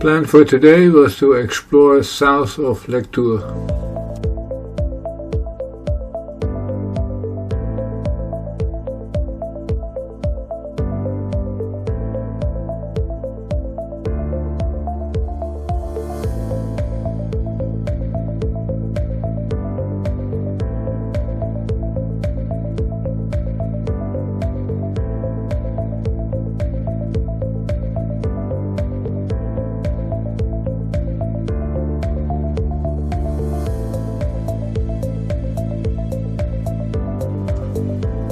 Plan for today was to explore south of Lectoure.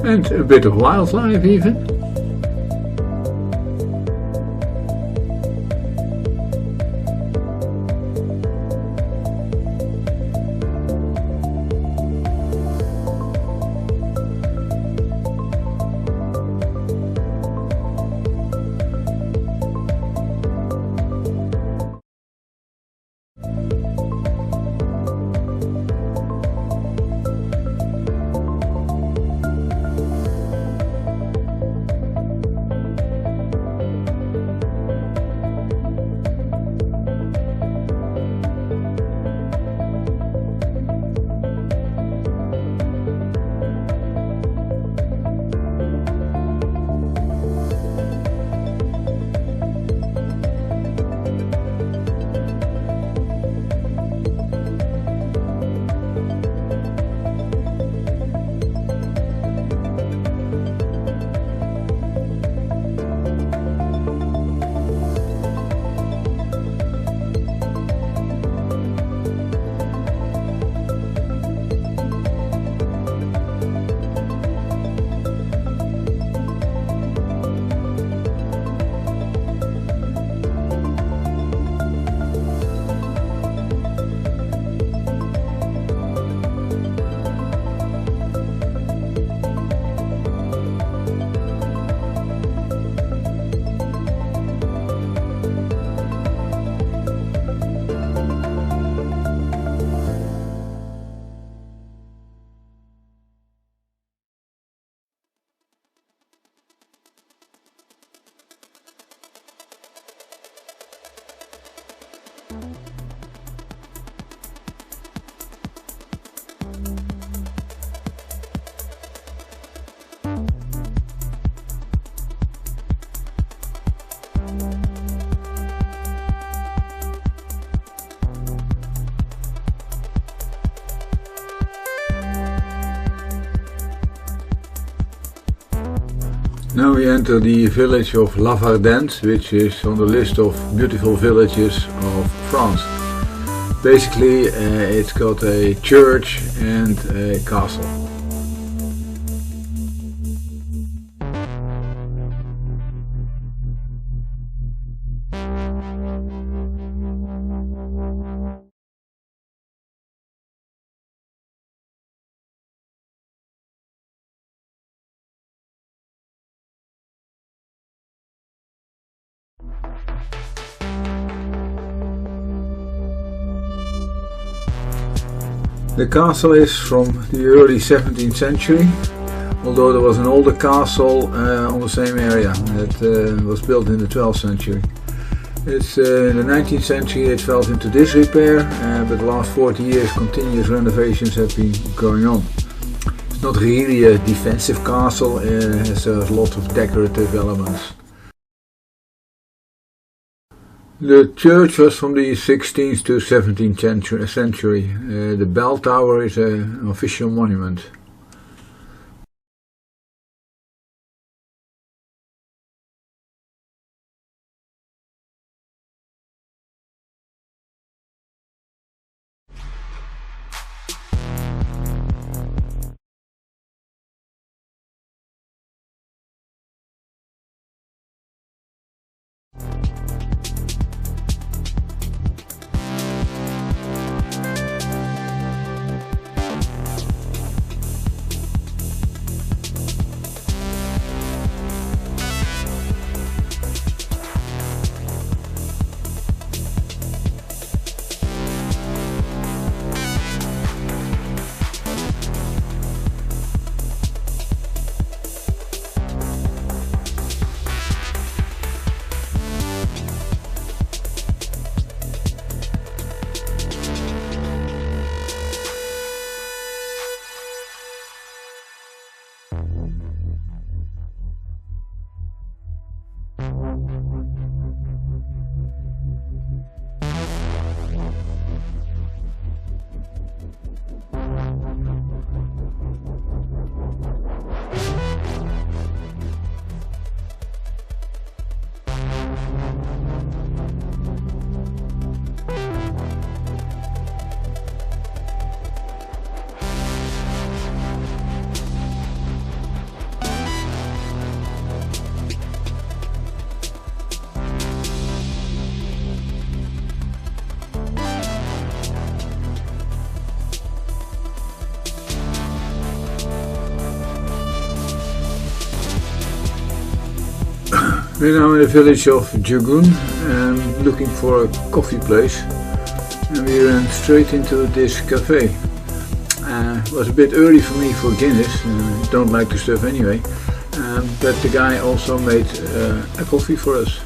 And a bit of wildlife even. Now we enter the village of Lavardens, which is on the list of beautiful villages of France. Basically, it's got a church and a castle. The castle is from the early 17th century, although there was an older castle on the same area that was built in the 12th century. In the 19th century it fell into disrepair, but the last 40 years continuous renovations have been going on. It's not really a defensive castle, it has a lot of decorative elements. The church was from the 16th to 17th century. The bell tower is an official monument. We're now in the village of Jagun and looking for a coffee place, and we ran straight into this cafe. It was a bit early for me for Guinness, don't like the stuff anyway, but the guy also made a coffee for us.